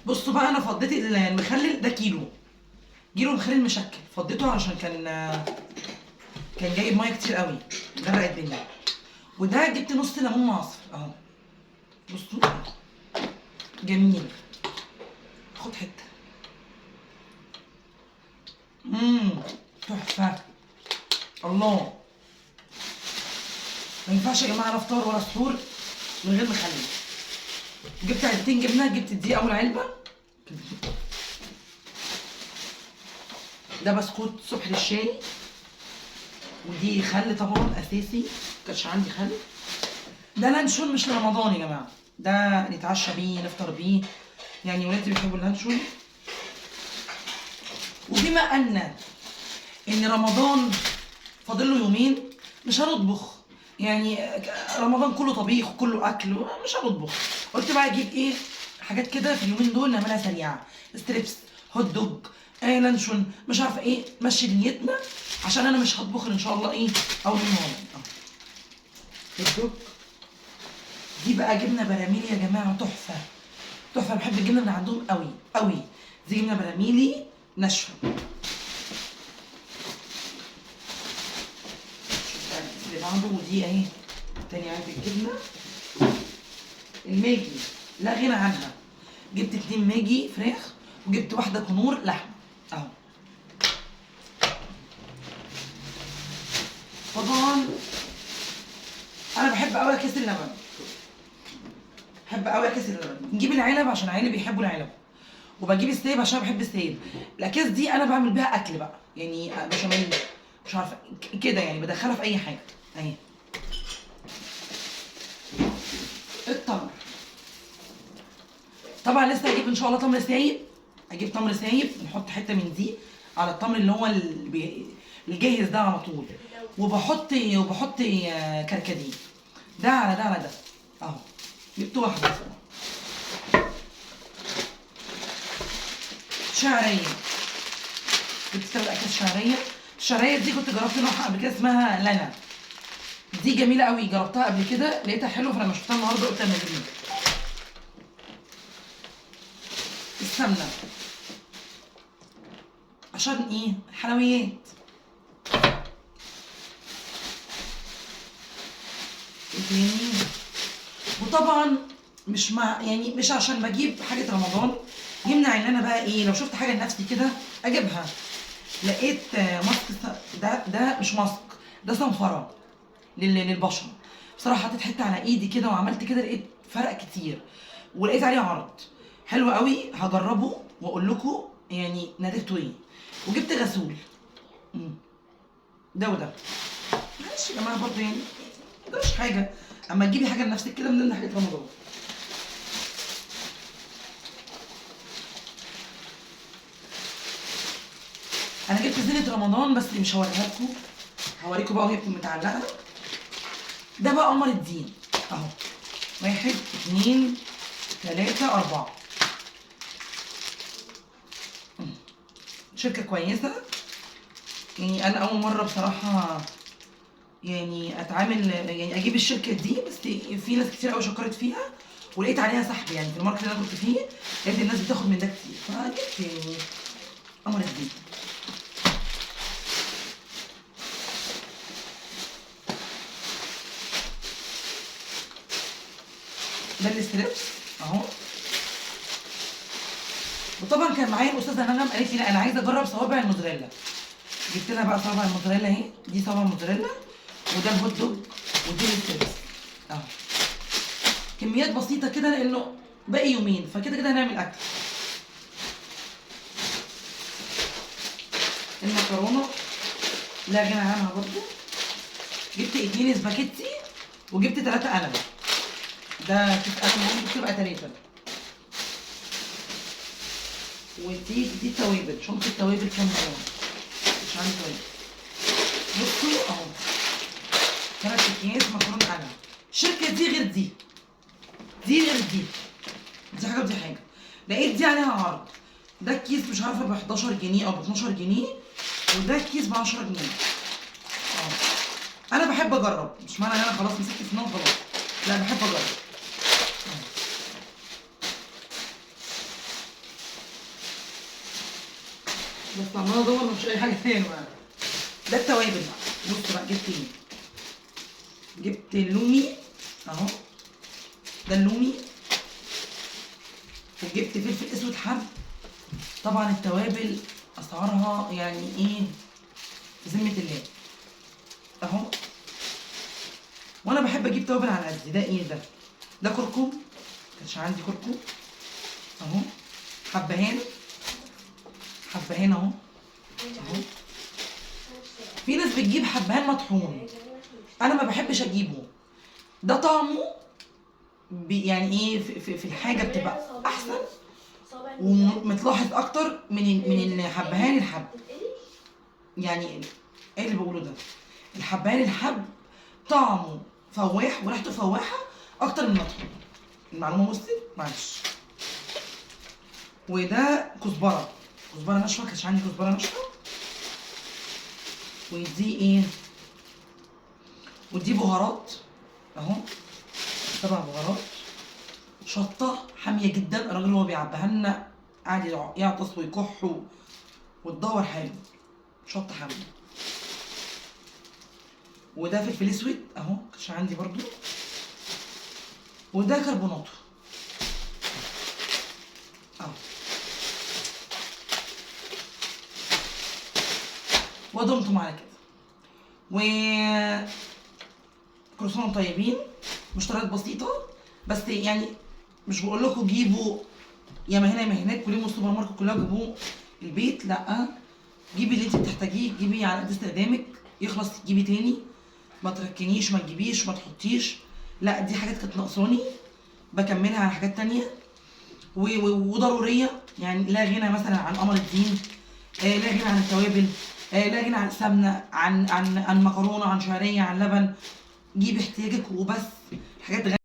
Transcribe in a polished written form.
بصوا بقى، انا فضيت المخلل ده كيلو مخلل مشكل، فضيته علشان كان جايب ميه كتير قوي، غرق الدنيا. وده جبت نص ليمون معصفر اهو. بصوا جميل. خد حته. تحفه. الله. ما ينفعش يا جماعه لا فطار ولا سحور من غير مخلل. جبت علبتين جبنه، جبت دي اول علبه. ده بسكوت صبح للشاي، ودي خل طبعا اساسي، مكانش عندي خل. ده لانشون مش لرمضان يا جماعه، ده نتعشى بيه نفطر بيه، يعني ولادي بيحبوا اللانشون. وبما ان رمضان فاضل له يومين، مش هنطبخ يعني، رمضان كله طبيخ وكله اكل، مش هنطبخ. قلت بقى اجيب ايه حاجات كده في اليومين دول نعملها سريعه، ستريبس، هوت دوج، لانشون، مش عارفه ايه، مشي دنيتنا عشان انا مش هطبخ ان شاء الله ايه اول يوم. هوت دوج. دي بقى جبنه براميلي يا جماعه، تحفه تحفه. بحب الجبنه من عندهم قوي قوي. دي جبنه براميلي ناشفه. اللي بعده، ودي اهي تاني علبه الجبنه الماجي، لا غنى عنها. جبت 2 ماجي فراخ، وجبت واحده كنور لحمه اهو. طبعا انا بحب قوي اكياس اللبن، بحب قوي اكياس اللبن. نجيب العلب عشان عيالي بيحبوا العلب، وبجيب السايب عشان بحب السايب. الاكياس دي انا بعمل بيها اكل بقى، يعني بشاميل، مش عارفه كده يعني، بدخلها في اي حاجه اهي. التمر طبعا لسه هجيب ان شاء الله تمر سايب، اجيب تمر سايب، نحط حته من دي على التمر اللي هو الجاهز ده على طول، وبحط كركديه، ده على ده على ده اهو. جبت واحده. شعريه، جبت 3 اكياس شعريه. الشعريه دي كنت جربت نوعها قبل كده، اسمها لنا. دي جميله قوي، جربتها قبل كده لقيتها حلوه، فلما شفتها النهارده قلت اما اجيبها. السمنه عشان ايه؟ حلويات. ايه تاني؟ وطبعا مش عشان بجيب حاجه رمضان يمنع ان انا بقى ايه، لو شفت حاجه لنفسي كده اجيبها. لقيت ماسك، ده مش ماسك، ده صنفره للبشره. بصراحه حطيت حته على ايدي كده وعملت كده، لقيت فرق كتير، ولقيت عليه عرض حلو قوي. هجربه واقول لكم يعني نتيجته ايه. وجبت غسول ده وده. معلش يا جماعه برضه يعني مش حاجه، اما تجيبي حاجه لنفسك كده من ضمن حاجات رمضان. انا جبت زينه رمضان بس مش هوريها لكم، هوريكم بقى وهي متعلقه. ده بقى قمر الدين اهو، 1 2 3 4. شركه كويسه، يعني انا اول مره بصراحه يعني اتعامل، يعني اجيب الشركه دي، بس في ناس كتير قوي شكرت فيها، ولقيت عليها سحب يعني في الماركت اللي انا كنت فيه، لقيت الناس بتاخد من ده كتير، فجبت يعني قمر الدين. ده الستريبس اهو. وطبعا كان معايا الاستاذه نغم، قالت لي لا انا عايزه اجرب صوابع الموزاريلا. جبت لها بقى صوابع الموزاريلا اهي، دي صوابع الموزاريلا، وده الهوت دوج، ودي الستريبس اهو. كميات بسيطه كده لانه باقي يومين، فكده كده هنعمل اكل. المكرونه لا غنى عنها برضو. جبت 2 سباكيتي، وجبت 3 قلم. ده كيس قلم ممكن تبقى 3. ودي التوابل، شنطة التوابل كام يوم، مش عندي توابل. بصوا اهو 3 اكياس مكرونه قلم. الشركة دي غير دي، دي غير دي حاجة ودي حاجة. لقيت دي عليها عرض، ده الكيس مش عارفة ب 11 جنيه أو ب 12 جنيه، وده الكيس ب 10 جنيه. اه أنا بحب أجرب، مش معنى إن أنا خلاص مسكت في نوع خلاص، لا بحب أجرب. بس عمال ادور مفيش اي حاجه تاني بقى. ده التوابل بقى. بص بقى جبت ايه؟ جبت اللومي اهو، ده اللومي، وجبت فلفل اسود حب. طبعا التوابل اسعارها يعني ايه في ذمه الله اهو. وانا بحب اجيب توابل على قد ده. ايه ده؟ ده كركم، كانش عندي كركم اهو. حبهان، حبهان اهو اهو. في ناس بتجيب حبهان مطحون، انا ما بحبش اجيبه. ده طعمه يعني ايه في الحاجه بتبقى احسن ومتلاحظ اكتر من الحبهان الحب. يعني ايه اللي بقوله ده؟ الحبهان الحب طعمه فواح وريحته فواحه اكتر من المطحون. المعلومه وصلت؟ معلش. وده كزبره، كزبره ناشفه، كانش عندي كزبره ناشفه. ودي ايه؟ ودي بهارات اهو، 7 بهارات. شطه حاميه جدا، الراجل هو بيعبيها لنا قاعد يعطس ويكح وتدور حلو. شطه حاميه. وده فلفل اسود اهو، كانش عندي برضو. وده كربوناتو اهو. ودمتم على كده. و كل سنه وانتم طيبين. مشتريات بسيطه بس، يعني مش بقول لكم جيبوا يا ما هنا يا ما هناك كلهم السوبر ماركت كلها جيبوه البيت، لا. جيبي اللي انت بتحتاجيه، جيبي على قد استخدامك، يخلص تجيبي تاني. ما تركنيش، ما تجيبيش، ما تحطيش. لا، دي حاجات كانت ناقصاني بكملها على حاجات تانية وضروريه. يعني لا غنى مثلا عن قمر الدين، لا غنى عن التوابل، لا غنى عن السمنه، عن مكرونه، عن شعريه، عن لبن. جيبي احتياجك وبس. حاجات